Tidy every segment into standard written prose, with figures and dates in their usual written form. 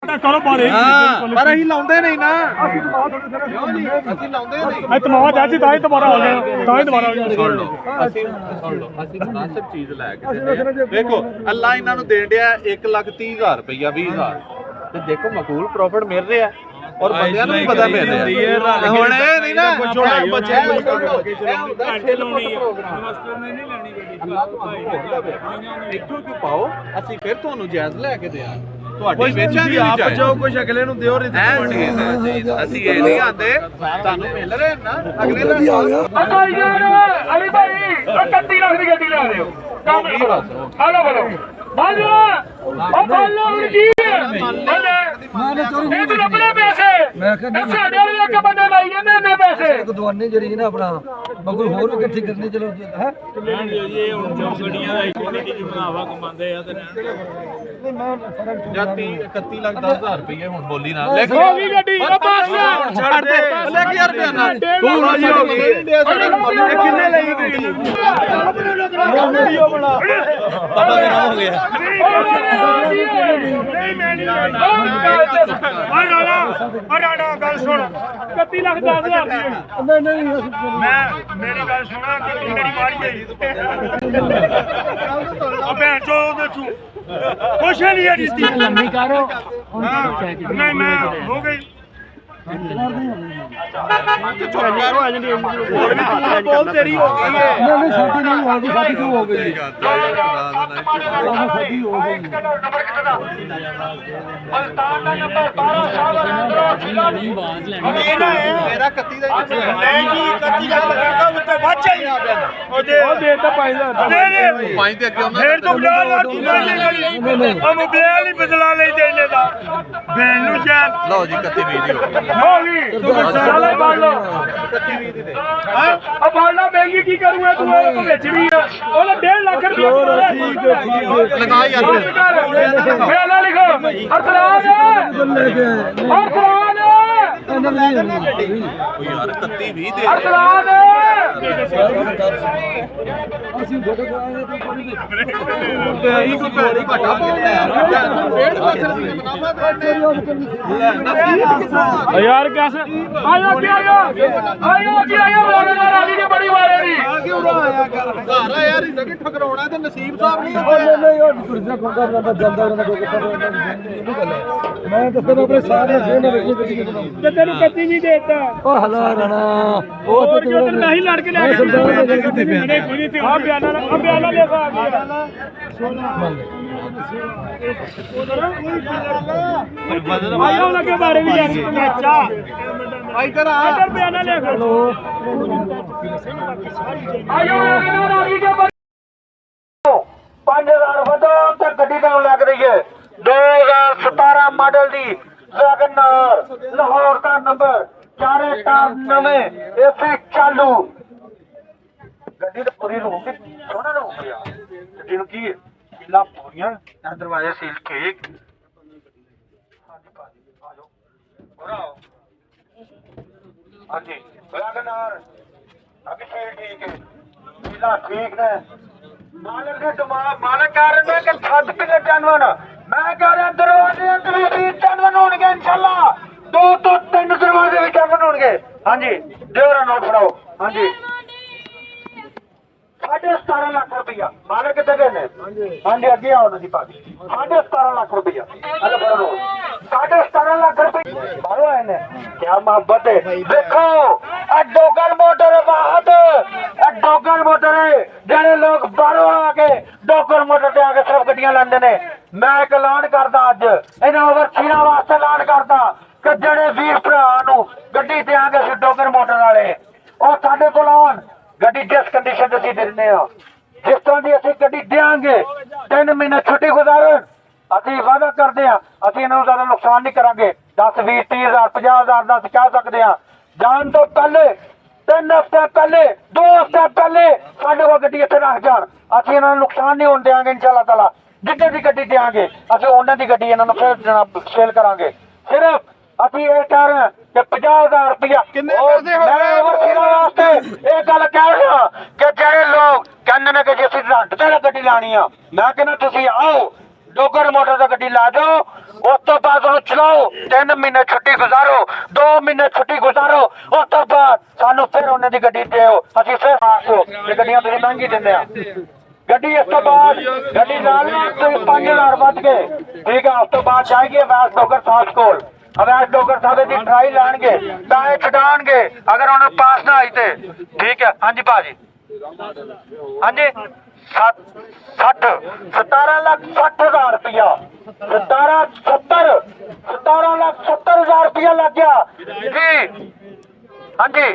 ਚਲੋ ਬਾਰੇ ਪਰ ਅਸੀਂ ਲਾਉਂਦੇ ਨਹੀਂ ਨਾ ਅਸੀਂ ਲਾਉਂਦੇ ਨਹੀਂ ਇਤਮਾਦ ਐਸੀ ਤਾਂ ਹੀ ਦੁਬਾਰਾ ਆ ਗਏ ਤਾਂ ਹੀ ਦੁਬਾਰਾ ਆ ਗਏ ਸੁਣ ਲਓ ਅਸੀਂ ਮੁਨਾਸਿਬ ਚੀਜ਼ ਲੈ ਕੇ ਦਿੰਦੇ ਹਾਂ। ਦੇਖੋ ਅੱਲਾ ਇਹਨਾਂ ਨੂੰ ਦੇਣ ਡਿਆ 1,30,000 ਰੁਪਇਆ 20,000 ਤੇ ਦੇਖੋ ਮਕਬੂਲ ਪ੍ਰੋਫਿਟ ਮਿਲ ਰਿਹਾ ਔਰ ਬੰਦਿਆਂ ਨੂੰ ਵੀ ਪਤਾ ਮਿਲ ਰਿਹਾ ਹੁਣ ਇਹ ਨਹੀਂ ਨਾ ਬੱਚੇ ਅੱਲਾ ਤੁਹਾਨੂੰ ਇੱਕੋ ਕਿ ਪਾਓ ਅਸੀਂ ਫਿਰ ਤੁਹਾਨੂੰ ਜਾਇਜ਼ ਲੈ ਕੇ ਦਿਆਂ ਤੁਹਾਡੀ ਵੇਚਾਂਗੇ ਆਪ ਜੋ ਕੁਝ ਅਗਲੇ ਨੂੰ ਦਿਓ ਅਸੀਂ ਇਹ ਨਹੀਂ ਆਂਦੇ ਤੁਹਾਨੂੰ ਮਿਲ ਰਹੇ ਨਾ ਅਗਲੇ ਦਾ ਅਲੀ ਭਾਈ 31 ਲੱਖ ਦੀ ਗੱਡੀ ਲੈ ਦਿਓ ਕੰਮ ਹਲੋ ਬੋਲੋ ਬਾਲੋ ਉਹ ਬਾਲੋ ਜੀ ਇਹ ਤਾਂ ਆਪਣੇ ਪੈਸੇ ਮੈਂ ਕਹਿੰਦਾ ਸਾਡੇ ਵਾਲੇ ਇੱਕ ਬੰਦੇ ਲਾਈ ਜਾਂਦੇ ਇੰਨੇ ਪੈਸੇ ਦਵਾਨੇ ਜਿਹੜੀ ਨਾ ਆਪਣਾ ਬਗਲ ਹੋਰ ਵੀ ਇਕੱਠੀ ਕਰਨੀ ਚਲੋ ਹੈ ਇਹ ਹੁਣ ਜੋ ਗੱਡੀਆਂ ਦਾ ਇਕੁਇਟੀ ਦੀ ਬਣਾਵਾ ਕਮਾਉਂਦੇ ਆ ਤੇ ਜਾਂ 31 ਲੱਖ 10,000 ਰੁਪਏ ਹੁਣ ਬੋਲੀ ਨਾ ਲੈ ਹੋ ਗਈ ਗੱਡੀ ਬਸ ਛੱਡ ਦੇ ਲੈ ਕੇ ਯਾਰ ਪਿਆ ਨਾ ਤੂੰ ਰਾਜੀ ਹੋ ਗਈ ਇਹ ਕਿੰਨੇ ਲਈ ਗਈ ਵੀਡੀਓ ਬਣਾ ਬਾਬਾ ਮੇਰਾ ਹੋ ਗਿਆ ਨਹੀਂ ਮੈਂ ਨਹੀਂ ਆ ਗੱਲ ਸੁਣ 31 ਲੱਖ 10,000 ਦੀ ਨਹੀਂ ਮੈਂ ਮੇਰੀ ਗੱਲ ਸੁਣਾ ਕਿ ਤੂੰ ਮੇਰੀ ਮਾਰੀ ਗਈ ਅਬੇ ਜੋ ਉਹਦੇ ਤੂੰ ਕੁਛ ਨਹੀਂ ਹੈ ਦਿੱਤੀ ਲੰਮੀ ਕਰੋ ਨਹੀਂ ਮੈਂ ਹੋ ਗਈ ਬਹੁਤ ਤੇਰੀ ਹੋ ਗਈ ਹੈ ਨਹੀਂ ਸਾਡੀ ਨਹੀਂ ਹੋ ਗਈ ਸਾਡੀ ਕਿਉਂ ਹੋ ਗਈ ਸਾਡੀ ਹੋ ਗਈ ਮੇਰਾ 31 ਦਾ ਨਹੀਂ ਜੀ 31 ਲੱਖ ਦਾ ਉੱਤੇ ਵੱਧ ਚਾਹੀਦਾ ਉਹ ਦੇ ਤਾਂ 5,000 ਦੇ ਪੰਜ ਦੇ ਅੱਗੇ ਉਹਨਾਂ ਫੇਰ ਤੋਂ 50,000 ਦੀ ਲੈ ਉਹ ਮੋਬਾਈਲ ਨਹੀਂ ਬਦਲਾ ਲਈ ਦੇਣੇ ਦਾ ਬੈਨ ਨੂੰ ਸ਼ਾਇਦ ਲਓ ਜੀ 31 ਵੀਡੀਓ ਹੋ ਗਈ ਤੂੰ ਸਾਲੇ ਬਾੜ ਲੋ ਆ ਬਾੜਨਾ ਮਹਿੰਗੀ ਕੀ ਕਰੂਗਾ ਤੂੰ ਉਹ ਵਿੱਚ ਵੀ ਉਹਨੇ 1.5 ਲੱਖ ਰੁਪਏ ਠੀਕ ਹੈ ਲਗਾ ਯਾਰ ਮੇਰਾ ਲਿਖੋ ਅਸਰਾਨ ਅਸਰਾਨ ਇਹਨਾਂ ਦੀ ਉਹ ਯਾਰ 31 20 ਦੇ ਅਸਰਾਨ ਅਸੀਂ ਤੁਹਾਡੇ ਕੋਲ ਆਏ ਤਾਂ ਕੋਈ ਤੇ ਅਸੀਂ ਕੋਈ ਪੈੜੀ ਘਟਾ ਪਾਉਂਦੇ ਆ 1.5 ਲੱਖ ਰੁਪਏ ਮੁਨਾਫਾ ਦੇਣੇ ਯਾਰ ਕਿਸ ਆਇਓ ਕੀ ਆਇਓ ਰੋਣਾ ਰਾਜੀ ਦੀ ਬੜੀ ਵਾਰੇ ਦੀ ਘਰ ਆ ਯਾਰ ਇਹ ਠਕਰਾਉਣਾ ਤੇ ਨਸੀਬ ਸਾਹਿਬ ਨਹੀਂ ਨਹੀਂ ਉਹ ਕੁਰਸੀ ਖੋਦਾ ਬੰਦਾ ਜਾਂਦਾ ਉਹਨਾਂ ਦਾ ਕੋਈ ਪਤਾ ਨਹੀਂ ਗੱਲ ਹੈ ਮੈਂ ਤਾਂ ਫਿਰ ਆਪਣੇ ਸਾਰੇ ਦੇਣ ਵੇਖੀ ਤੇ ਤੈਨੂੰ 31 ਵੀ ਦੇਤਾ ਉਹ ਹਲਾ ਰਣਾ ਉਹ ਤੇ ਨਹੀਂ ਲੜ ਕੇ ਲੈ ਕੇ ਆ ਬਿਆਨਾ ਲੈ ਆ ਗਿਆ ਆਇਓ ਲੱਗੇ ਬਾਰੇ ਵੀ ਯਾਰ ਚਾਹ ਇਧਰ ਆ ਇਧਰ ਬਿਆਨਾ ਲੈ ਲੋ ਆਇਓ ਰਾਜੀ ਦੇ 5000 ਵਧੋ ਤੇ ਗੱਡੀ ਤੁਹਾਨੂੰ ਲੱਗ ਰਹੀ ਹੈ 2017 ਮਾਡਲ ਦੀ ਵੈਗਨਰ ਲਾਹੌਰ ਦਾ ਨੰਬਰ ਚਾਰੇ ਟਾਰ ਨਵੇਂ ਇਸੇ ਚਾਲੂ ਗੱਡੀ ਤਾਂ ਪੂਰੀ ਰੂਮ ਤੇ ਸੋਹਣਾ ਰੂਮ ਪਿਆ ਗੱਡੀ ਨੂੰ ਕੀ ਹੈ ਲਾ ਪੂਰੀਆਂ ਦਰਵਾਜ਼ੇ ਸੀਲ ਕੇ ਹਾਂਜੀ ਭਾਜੀ ਆ ਜਾਓ ਬਰਾਓ ਹਾਂਜੀ ਵੈਗਨਰ ਅਭੀ ਫੇਰ ਠੀਕ ਹੈ ਨੀਲਾ ਠੀਕ ਨੇ ਮਾਲਕ ਦੇ ਦਿਮਾਗ ਮਾਲਕ ਕਹਿ ਰਹੇ ਨੇ ਕਿ 7 ਕਿਲੇ ਟਨਵਨ ਮੈਂ ਕਹਿ ਰਿਹਾ ਦਰਵਾਜ਼ੇ ਅੰਦਰ ਵੀ 20 ਟਨਵਨ ਹੋਣਗੇ ਇਨਸ਼ਾਅੱਲਾ 2 ਤੋਂ 3 ਦਰਵਾਜ਼ੇ ਵੀ ਟਨਵਨ ਹੋਣਗੇ ਹਾਂਜੀ ਦਿਓਰਾ ਨੋਟ ਫੜਾਓ ਹਾਂਜੀ 17.5 ਲੱਖ ਰੁਪਇਆ ਮਾਲਕ ਕਿੱਥੇ ਗਏ ਨੇ ਹਾਂਜੀ ਅੱਗੇ ਆਓ ਤੁਸੀਂ ਭਾਜੀ 17.5 ਲੱਖ ਰੁਪਇਆ ਹਲੋ ਫੜੋ 17.5 ਲੱਖ ਰੁਪਇਆ ਬਾਹਰੋਂ ਆਏ ਨੇ ਕੀ ਮੁਹੱਬਤ ਹੈ ਦੇਖੋ ਆ ਡੋਗਰ ਮੋਟਰ ਬਾਹਤ ਆ ਡੋਗਰ ਮੋਟਰ ਹੈ ਜਿਹੜੇ ਲੋਕ ਬਾਹਰੋਂ ਆ ਕੇ ਡੋਗਰ ਮੋਟਰ ਤੇ ਆ ਕੇ ਸਿਰਫ ਗੱਡੀਆਂ ਲੈਂਦੇ ਨੇ ਮੈਂ ਇੱਕ ਐਲਾਨ ਕਰਦਾ ਅੱਜ ਇਹਨਾਂ ਓਵਰਸੀਆਂ ਵਾਸਤੇ ਐਲਾਨ ਕਰਦਾ ਕਿ ਜਿਹੜੇ ਵੀਰ ਭਰਾ ਨੂੰ ਗੱਡੀ ਦਿਆਂਗੇ ਅਸੀਂ ਡੋਗਰ ਮੋਟਰ ਵਾਲੇ ਉਹ ਸਾਡੇ ਕੋਲ ਆਉਣ ਗੱਡੀ ਜਿਸ ਕੰਡੀਸ਼ਨ ਤੇ ਅਸੀਂ ਦਿੰਦੇ ਆ ਜਿਸ ਤਰ੍ਹਾਂ ਦੀ ਅਸੀਂ ਗੱਡੀ ਦਿਆਂਗੇ 3 ਮਹੀਨੇ ਛੁੱਟੀ ਗੁਜ਼ਾਰਨ ਅਸੀਂ ਵਾਅਦਾ ਕਰਦੇ ਆ ਅਸੀਂ ਇਹਨਾਂ ਨੂੰ ਜ਼ਿਆਦਾ ਨੁਕਸਾਨ ਨਹੀਂ ਕਰਾਂਗੇ 10 20 30,000 50,000 ਦਾ ਅਸੀਂ ਕਹਿ ਸਕਦੇ ਆ ਜਾਣ ਤੋਂ ਪਹਿਲੇ 3 ਹਫ਼ਤੇ ਪਹਿਲੇ 2 ਹਫ਼ਤੇ ਪਹਿਲੇ ਸਾਡੇ ਕੋਲ ਗੱਡੀ ਇੱਥੇ ਰੱਖ ਜਾਣ ਅਸੀਂ ਇਹਨਾਂ ਨੂੰ ਨੁਕਸਾਨ ਨਹੀਂ ਹੋਣ ਦੇਵਾਂਗੇ ਇਨਸ਼ਾਅੱਲਾ ਤਾਲਾ ਜਿੱਦਾਂ ਦੀ ਗੱਡੀ ਦਿਆਂਗੇ ਅਸੀਂ ਉਹਨਾਂ ਦੀ ਗੱਡੀ ਇਹਨਾਂ ਨੂੰ ਫਿਰ ਸੇਲ ਕਰਾਂਗੇ ਸਿਰਫ ਅਸੀਂ ਇਹ ਕਹਿ ਰਹੇ ਕਿ 50,000 ਰੁਪਇਆ ਵਾਸਤੇ ਇਹ ਗੱਲ ਕਹਿ ਰਿਹਾ ਕਿ ਜਿਹੜੇ ਲੋਕ ਕਹਿੰਦੇ ਨੇ ਕਿ ਜੇ ਅਸੀਂ ਰੰਟ ਤੇ ਗੱਡੀ ਲਾਣੀ ਆ ਮੈਂ ਕਹਿੰਦਾ ਤੁਸੀਂ ਆਓ ਡੋਗਰ ਮੋਟਰ ਤੇ ਗੱਡੀ ਲਾ ਦਿਓ ਉਸ ਤੋਂ ਬਾਅਦ ਉਹਨੂੰ ਚਲਾਓ 3 ਮਹੀਨੇ ਛੁੱਟੀ ਗੁਜ਼ਾਰੋ 2 ਮਹੀਨੇ ਛੁੱਟੀ ਗੁਜ਼ਾਰੋ ਉਸ ਤੋਂ ਬਾਅਦ ਸਾਨੂੰ ਫਿਰ ਉਹਨਾਂ ਦੀ ਗੱਡੀ ਦਿਓ ਅਸੀਂ ਫਿਰ ਆਖੋ ਇਹ ਗੱਡੀਆਂ ਤੁਸੀਂ ਮਹਿੰਗੀ ਦਿੰਦੇ ਆ ਗੱਡੀ ਇਸ ਤੋਂ ਬਾਅਦ ਗੱਡੀ ਨਾਲ 5000 ਵੱਧ ਗਏ ਠੀਕ ਹੈ ਉਸ ਤੋਂ ਬਾਅਦ ਜਾਏਗੀ ਅਵੈਸ ਡੋਗਰ ਸਾਹਿਬ ਕੋਲ ਅਵੈਸ ਡੋਗਰ ਸਾਹਿਬ ਦੀ ਟਰਾਈ ਲਾਣਗੇ ਤਾਂ ਇਹ ਛਡਾਣਗੇ ਅਗਰ ਉਹਨਾਂ ਪਾਸ ਨਾ ਆਈ ਤੇ ਠੀਕ ਹੈ ਹਾਂਜੀ ਭਾਜੀ ਹਾਂਜੀ 17,60,000 रुपया 17,70,000 रुपया लग गया जी हाँ जी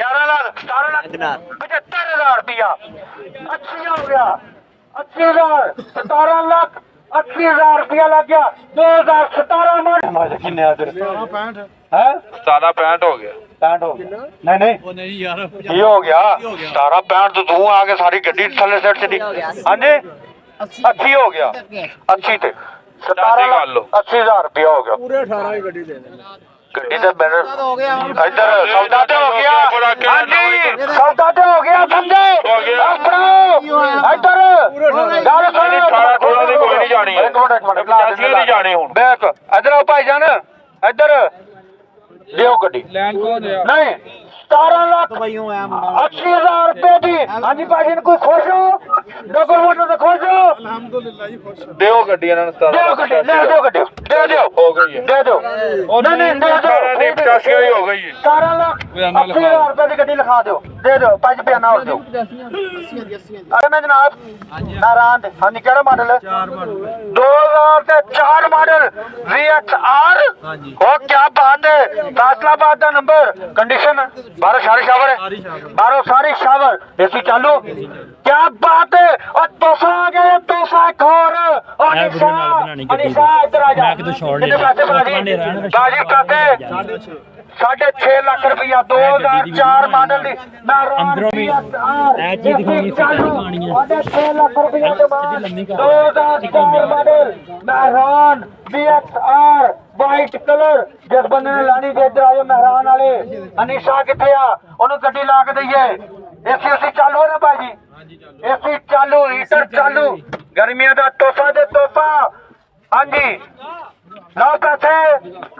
11,17,75,000 रुपया 80 हो गया 80,000 17,80,000 रुपया लग गया 2017 में किन्ने है 1765 हो गया 65 हो गया नहीं वो नहीं यार ये हो गया 1765 तो तू आके सारी गड्डी थल्ले सेट चली हाँ जी 80 हो गया 80 थे 80,000 रुपया हो गया पूरे 18 की गड्डी दे देना गड्डी तो मेरे इधर सौदा तो हो गया हाँ जी सौदा तो हो गया समझे अपना इधर गल सुनो कोई नहीं जानी है नहीं जाने हूं बैक इधर आओ भाईजान इधर लियो गड्डी नहीं 17,80,000 रुपए की हाँ जी भाजी कोई खुश हो डॉक्टर मोटर से खुश हो ਦਿਓ ਗੱਡੀ ਇਹਨਾਂ ਨੂੰ दे गड्डी ले दो गड्डी दे दो हो गई है दे दो नहीं नहीं दे दो 85 ही हो गई है 17,80,000 रुपए की गड्डी लिखा दो दे दो 5 बयाना और दो अरे मैं जनाब नारायण हाँ जी केड़ा मॉडल है 2004 मॉडल VXR ओ क्या बात है फैसलाबाद का नंबर कंडीशन 12 सारे शावर है 12 सारे शावर एसी चालू क्या बात है और तोहफा आ गया तोहफा खोर और अनिशा इधर आ जा बाजी कहते 6.5 लाख रुपया 2004 मॉडल दी अंदरों भी चीज दिखानी है 6.5 लाख रुपया के बाद 2004 model Mehran VXR white colour जिस बंदे ने लानी दे इधर आयो मेहरान वाले अनिशा किथे आ ओनु गड्डी ला के दईए एसी उसी चालू है ना भाजी एसी चालू हीटर चालू गर्मियों का तोहफा दे तोहफा हाँ जी लाओ पैसे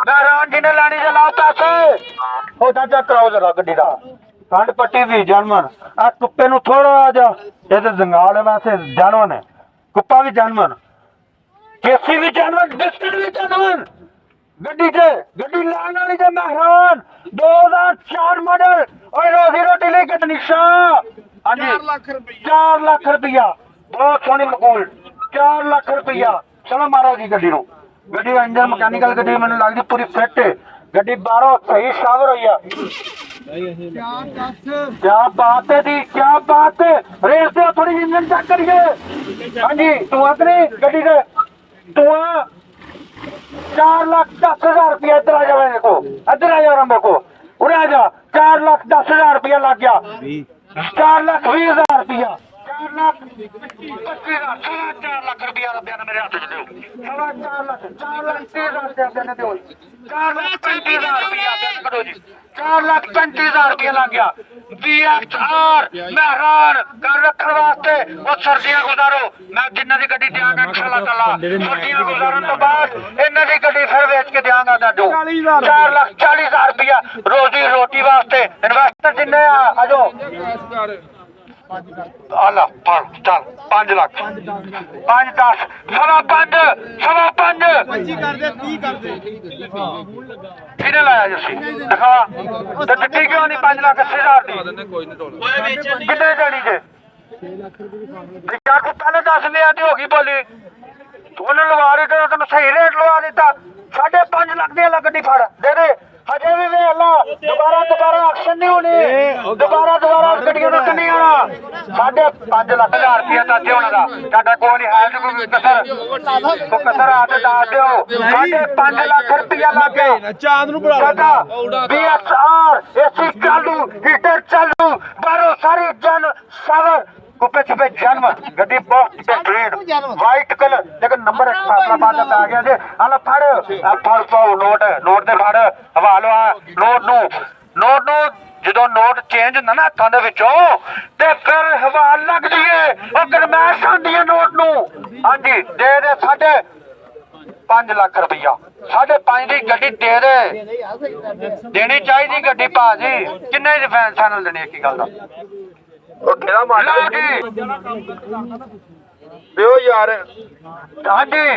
मेहरान जी ने लानी से लाओ पैसे हो चाचा कराओ जरा गड्डी का ठंड पट्टी भी जानवर आ कुप्पे नु थोड़ा आ जा ये तो जंगाल है वैसे जानवर है कुप्पा भी जानवर केसी भी जानवर बिस्किट भी जानवर गड्डी से गड्डी लाने वाली से मेहरान 2004 मॉडल और रोजी रोटी लेके निशा हाँ जी 4 लाख रुपया बहुत सोहनी मकूल 4 लाख रुपया चलो मारो जी गड्डी नु गड्डी इंजन मैकेनिकल गड्डी मैंने लगती पूरी फिट है गड्डी 12 सही शावर हुई है क्या बात है जी क्या बात है रेस दो थोड़ी इंजन चेक करिए हाँ जी धुआं तो नहीं गड्डी से धुआं 4,10,000 रुपया इधर आ जाओ मेरे को इधर आ जाओ मेरे को उड़े आ जा 4,10,000 रुपया लग गया 4,20,000 रुपया 4,25,000 लाख रुपया मेरे हाथ में दो 4,30,000 दो 4,35,000 रुपया करो जी 4,35,000 रुपया लग गया VXR मेहरान कर रखने वास्ते और सर्दियां गुजारो मैं जिन्ना दी गड्डी देंगा इंशाल्लाह ताला सर्दियां गुजारन तो बाद इन्हां दी गड्डी फिर बेच के देंगा दादू 4,40,000 रुपया रोजी रोटी वास्ते इन्वेस्टर जिन्ने आ जाओ आला चल 5 लाख 5 10 सवा 5 कर दे 30 कर दे किने लाया जसी दिखा तो दिखी क्यों नहीं 5,80,000 दी कितने जानी जे 6 लाख रुपए यार को पहले 10 ले आती होगी बोली तूने लवा रही तो तैਨੂੰ सही रेट लवा देता 5.5 लाख दी गड्डी फड़ दे दे हजे भी वे अल्लाह दोबारा एक्शन नहीं होने दोबारा गड्डियों ने नहीं आना 5.5 लाख रुपया ताजे होने का साडा कोई नहीं है कोई कसर आते दस दियो 5.5 लाख रुपया लग गया चांद नु बड़ा VXR एसी चालू हीटर चालू बारो सारी जन सावर कुपे छुपे जानवर गड्डी बहुत बेहतरीन वाइट कलर लेकिन नंबर फैसलाबाद में आ गया जी आला फड़ पाओ नोट दे फड़ हवा लो नोट नु ਜਦੋਂ ਨੋਟ ਚੇਂਜ ਹੁੰਦਾ ਨਾ ਹੱਥਾਂ ਦੇ ਵਿੱਚੋਂ ਤੇ ਫਿਰ ਹਵਾ ਲੱਗਦੀ ਏ ਉਹ ਗਰਮੈਸ਼ ਆਉਂਦੀ ਏ ਨੋਟ ਨੂੰ। ਹਾਂਜੀ ਦੇ 5.5 ਲੱਖ ਰੁਪਈਆ 5.5 ਦੀ ਗੱਡੀ ਦੇ ਦੇਣੀ ਚਾਹੀਦੀ ਗੱਡੀ ਭਾਜੀ। ਕਿੰਨੇ ਦੀ ਫਾਈਨਲ ਦੇਣੀ ਕੀ ਗੱਲ ਦਾ ਉਹ ਕਿਹੜਾ ਮਾਰ ਦਿਓ ਯਾਰ। ਹਾਂਜੀ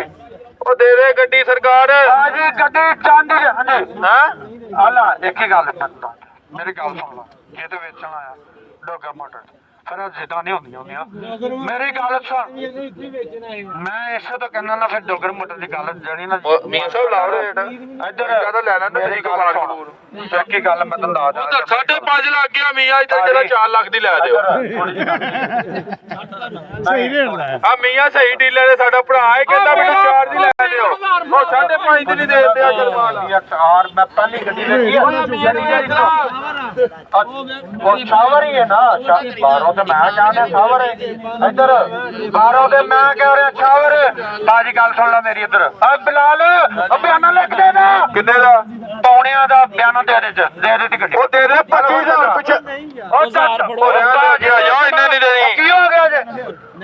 ਉਹ ਦੇ ਦੇ ਗੱਡੀ ਸਰਕਾਰ। ਹਾਂਜੀ ਗੱਡੀ ਚਾਂਦੀ ਹਾਂਜੀ ਹਾਂ ਆਲਾ ਇੱਕ ਹੀ ਗੱਲ ਹੈ ਮੇਰੀ ਗੱਲ ਸੁਣ ਲਾ ਜੇ ਤੇ ਵੇਚਣ ਆਇਆ ਡੋਗਰ ਮੋਟਰ ਫਿਰ ਜਿੱਦਾਂ ਨਹੀਂ ਹੁੰਦੀਆਂ ਮੇਰੀ ਗੱਲ ਸੁਣ ਮੈਂ ਇਸੇ ਤੋਂ ਕਹਿੰਦਾ ਨਾ ਫਿਰ ਡੋਗਰ ਮੋਟਰ ਦੀ ਗੱਲ ਜਿਹੜੀ ਨਾ ਮੀਆਂ ਸਾਹਿਬ ਲਾਓ ਰੇਟ ਇੱਧਰ ਜਿਆਦਾ ਲੈ ਲੈਣਾ ਮੇਰੀ ਗੱਲ ਸੁਣ ਇੱਕ ਹੀ ਗੱਲ ਮੈਂ ਤੁਹਾਨੂੰ ਦੱਸ ਉਹ ਤਾਂ 5.5 ਲੱਖ ਗਿਆ ਮੀਆਂ ਇੱਥੇ ਜਿਹੜਾ 4 ਲੱਖ ਦੀ ਲੈ ਦਿਓ। ਸਹੀ ਰੇਟ ਲੈ ਆ ਮੀਆਂ ਸਹੀ ਡੀਲਰ ਹੈ ਸਾਡਾ ਭਰਾ ਹੈ ਕਹਿੰਦਾ ਮੈਨੂੰ 4 ਦੀ ਲੈ ਦਿਓ ਉਹ 5.5 ਦੀ ਨਹੀਂ ਦੇ ਦਿਆ ਕਰਵਾਲਾ ਯਾਰ ਮੈਂ ਪਹਿਲੀ ਗੱਡੀ ਵੇਖੀ ਉਹ ਸ਼ਾਵਰ ਹੀ ਹੈ ਨਾ ਬਾਹਰੋਂ ਤੇ ਮੈਂ ਕਹਿੰਦਾ ਸ਼ਾਵਰ ਹੈ ਇੱਧਰ ਬਾਹਰੋਂ ਤੇ ਮੈਂ ਕਹਿ ਰਿਹਾ ਸ਼ਾਵਰ। ਬਾਜੀ ਗੱਲ ਸੁਣ ਲੈ ਮੇਰੀ ਇੱਧਰ ਆ ਬਿਲਾਲ ਬਿਆਨਾ ਲਿਖ ਦੇ ਨਾ ਕਿੰਨੇ ਦਾ ਪੌਣਿਆਂ ਦਾ ਬਿਆਨਾ ਦੇ ਦੇ ਗੱਡੀ ਉਹ ਦੇ ਦੇ 25000 ਪਿੱਛੇ ਉਹ ਚੱਲ ਉਹ ਰਹਿ ਦੇ ਗਿਆ ਯਾ ਇੰਨੇ ਨਹੀਂ ਦੇਣੀ ਕੀ ਹੋ ਗਿਆ ਜੇ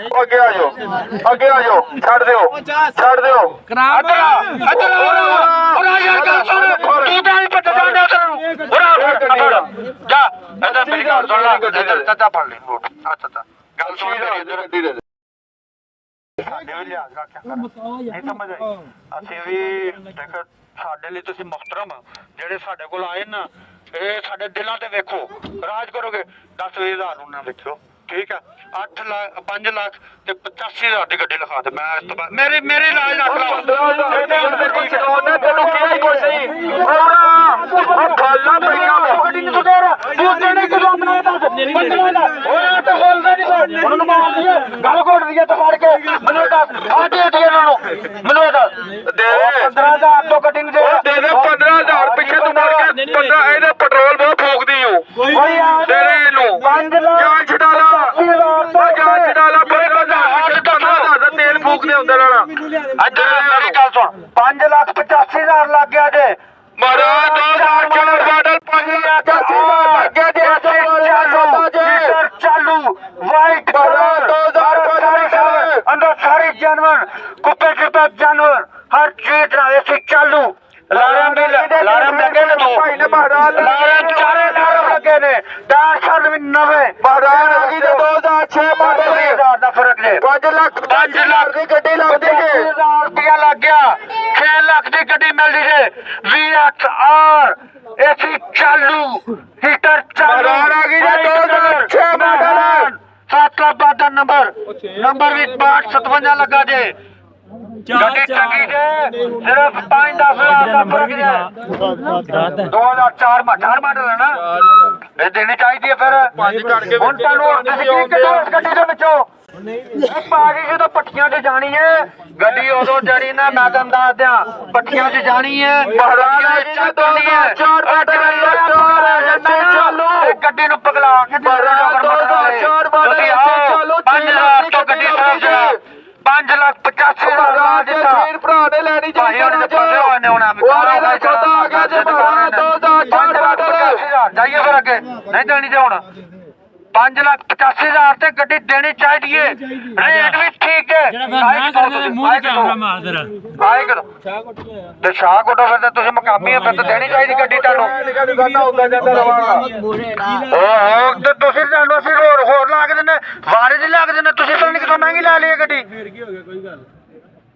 ਉਹ ਅੱਗੇ ਆ ਜਾਓ ਛੱਡ ਦਿਓ ਇੱਧਰ ਆ ਯਾਰ ਗੱਲ ਸੁਣ ਤੂੰ ਤਾਂ ਹੀ ਪੱਟ ਜਾਂਦਾ ਤੈਨੂੰ ਜਾ ਇੱਧਰ ਮੇਰੀ ਗੱਲ ਸੁਣ ਲੈ ਇੱਧਰ ਚਾਚਾ ਫੜ ਲੈ ਨੋਟ ਆ ਚਾਚਾ ਗੱਲ ਸੁਣ ਮੇਰੀ ਇੱਧਰ ਗੱਡੀ ਦੇ ਦੇ ਸਾਡੇ ਵੀ ਲਿਆਜ਼ ਰੱਖਿਆ ਕਰ ਨਹੀਂ ਸਮਝ ਆਈ ਅਸੀਂ ਵੀ ਦੇਖ ਸਾਡੇ ਲਈ ਤੁਸੀਂ ਮੁਹਤਰਮ ਜਿਹੜੇ ਸਾਡੇ ਕੋਲ ਆਏ ਨਾ ਇਹ ਸਾਡੇ ਦਿਲਾਂ ਤੇ ਵੇਖੋ ਰਾਜ ਕਰੋਗੇ 10,000 ਨੂੰ ਨਾ ਵੇਖਿਓ ਠੀਕ ਆ 8 ਲੱਖ 5 ਲੱਖ ਤੇ 85,000 ਦੀ ਗੱਡੀ ਲਿਖਾ ਦੇ ਮੈਂ ਇਸ ਤੋਂ ਬਾਅਦ ਮੇਰੀ ਲਾਜ ਰੱਖ ਲਾ ਤੈਨੂੰ ਕਿਹਾ ਹੀ ਕੁਛ ਨਹੀਂ ਉਹ ਖਾਲਾ ਪਈਆਂ ਗੱਡੀ ਨਹੀਂ ਸੁਧਾਰ ਤੂੰ ਕਿਹਨੇ ਕਿਦੋਂ ਬਣਾਇਆ ਦੱਸ 15 ਦਾ ਉਹ ਤਾਂ ਬੋਲਦਾ ਨਹੀਂ ਉਹਨੂੰ ਮਾਰਦੀ ਹੈ ਗੱਲ ਘੋਟਦੀ ਹੈ ਤੇ ਫੜ ਕੇ ਮੈਨੂੰ ਦੱਸ ਆ ਦੇ ਇਹਨਾਂ ਨੂੰ ਮੈਨੂੰ ਦੱਸ ਦੇ 15,000 ਤੋਂ ਗੱਡੀ ਨਹੀਂ ਦੇ ਦੇ 15,000 ਪਿੱਛੇ ਤੂੰ ਮੁੜ ਕੇ 15 ਇਹਦੇ ਪੈਟਰੋਲ ਬਹੁਤ ਫੂਕਦੀ ਓ ਤੇਰੇ ਇਹਨੂੰ 5 ਲੱਖ ਜਾਨ ਛਡਾ ਲਾ ਜਾਨ ਛਡਾ ਲਾ 15,000 ਦਾ ਤੇਲ ਫੂਕਦੇ ਹੁੰਦੇ ਰਹਿਣਾ ਇੱਧਰ ਮੇਰੀ ਗੱਲ ਸੁਣ 5,85,000 ਲੱਗ ਗਿਆ ਜੇ ਮਾਰਾ 2004 ਮਾਡਲ 5,85,000 ਲੱਗ ਗਿਆ ਜੇ ਚਾਲੂ ਵਾਈਟ ਕਲਰ 2005 ਅੰਦਰ ਸਾਰੇ ਜਾਨਵਰ ਕੁੱਤੇ ਚੁੱਪੇ ਜਾਨਵਰ ਹਰ ਚੀਜ਼ ਨਾਲ ਅਸੀਂ ਚਾਲੂ ਲਾਰਮ ਲੱਗੇ ਨੇ ਲਾਰਮ ਚਾਰੇ ਲਾਰਮ ਲੱਗੇ ਨੇ 10 ਵੀ ਨਵੇਂ ਬਾਰਾਂ ਲੱਗੀ ਤੇ 2006 ਮਾਡਲ 5,000 ਦਾ ਫਰਕ ਨੇ 5 ਲੱਖ ਦੀ ਗੱਡੀ ਲੱਗ ਜੇ 50,000 ਰੁਪਇਆ ਲੱਗ ਗਿਆ 6 ਲੱਖ ਦੀ ਗੱਡੀ ਮਿਲਦੀ ਜੇ VXR ਏਸੀ ਚਾਲੂ ਹੀਟਰ ਚਾਲੂ ਬਾਰਾਂ ਆ ਗਈ ਜੇ 2006 ਮਾਡਲ 7 ਲੱਖ ਦਾ ਨੰਬਰ ਵੀ 6257 ਲੱਗਾ ਜੇ ਗੱਡੀ ਚੰਗੀ ਜੇ ਸਿਰਫ 5-10,000 ਦਾ ਫਰਕ ਜੇ 2004 ਮਾਡਲ ਹੈ ਨਾ ਇਹ ਦੇਣੀ ਚਾਹੀਦੀ ਹੈ ਫਿਰ ਹੁਣ ਤੁਹਾਨੂੰ ਇਸ ਗੱਡੀ ਦੇ ਵਿੱਚੋਂ ਇਹ ਪਾਜੀ ਜਦੋਂ ਪੱਠੀਆਂ 'ਚ ਜਾਣੀ ਹੈ ਗੱਡੀ ਉਦੋਂ ਜੜੀ ਨਾ ਮੈਂ ਤੁਹਾਨੂੰ ਦੱਸ ਦਿਆਂ ਪੱਠੀਆਂ 'ਚ ਜਾਣੀ ਹੈ ਗੱਡੀ ਨੂੰ ਪਗਲਾ ਕੇ 5,85,000 ਦਿੱਤਾ ਭਰਾ ਨੇ ਲੈਣੀ ਭਾਈ ਉਹਨੇ ਫਸੇ ਹੋਏ ਨੇ ਹੁਣ ਜਾਈਏ ਫਿਰ ਅੱਗੇ ਨਹੀਂ ਦੇਣੀ ਤੇ ਹੁਣ 5,85,000 ਤੇ ਗੱਡੀ ਦੇਣੀ ਚਾਹੀਦੀ ਹੈ ਰੇਟ ਵੀ ਠੀਕ ਹੈ ਤੇ ਸ਼ਾਹ ਕੋਟੋ ਫਿਰ ਤੁਸੀਂ ਮਕਾਮੀ ਹੋ ਫਿਰ ਤਾਂ ਦੇਣੀ ਚਾਹੀਦੀ ਗੱਡੀ ਤੁਹਾਨੂੰ ਉਹ ਤੇ ਤੁਸੀਂ ਤੁਹਾਨੂੰ ਅਸੀਂ ਹੋਰ ਲਾ ਕੇ ਦਿੰਦੇ ਵਾਰੇ ਦੀ ਲਾ ਕੇ ਦਿੰਦੇ ਤੁਸੀਂ ਪਤਾ ਨਹੀਂ ਕਿਥੋਂ ਮਹਿੰਗੀ ਲੈ ਲਈ ਗੱਡੀ ਫੇਰ ਕੀ ਹੋ ਗਿਆ ਕੋਈ ਗੱਲ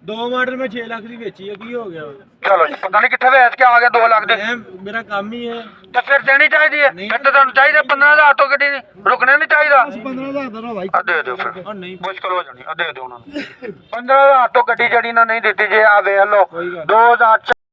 2 ਮਾਡਲ ਮੈਂ 6 ਲੱਖ ਦੀ ਵੇਚੀ ਹੈ ਕੀ ਹੋ ਗਿਆ ਚਲੋ ਪਤਾ ਨਹੀਂ ਕਿੱਥੇ ਵੇਚ ਕੇ ਆ ਗਿਆ 2 ਲੱਖ ਦੇ ਮੇਰਾ ਕੰਮ ਹੀ ਹੈ ਤੇ ਫਿਰ ਦੇਣੀ ਚਾਹੀਦੀ ਹੈ ਫਿਰ ਤਾਂ ਤੁਹਾਨੂੰ ਚਾਹੀਦਾ 15,000 ਤੋਂ ਗੱਡੀ ਨਹੀਂ ਰੁਕਣਾ ਨਹੀਂ ਚਾਹੀਦਾ 15,000 ਦਾ ਨਾ ਭਾਈ ਆ ਦੇ ਦਿਓ ਫਿਰ ਮੁਸ਼ਕਲ ਹੋ ਜਾਣੀ ਆ ਦੇ ਦਿਓ ਉਹਨਾਂ ਨੂੰ 15,000 ਤੋਂ ਗੱਡੀ ਜਿਹੜੀ ਨਾ ਨਹੀਂ ਦਿੱਤੀ ਜੇ ਆ ਵੇਖ ਲਓ 2004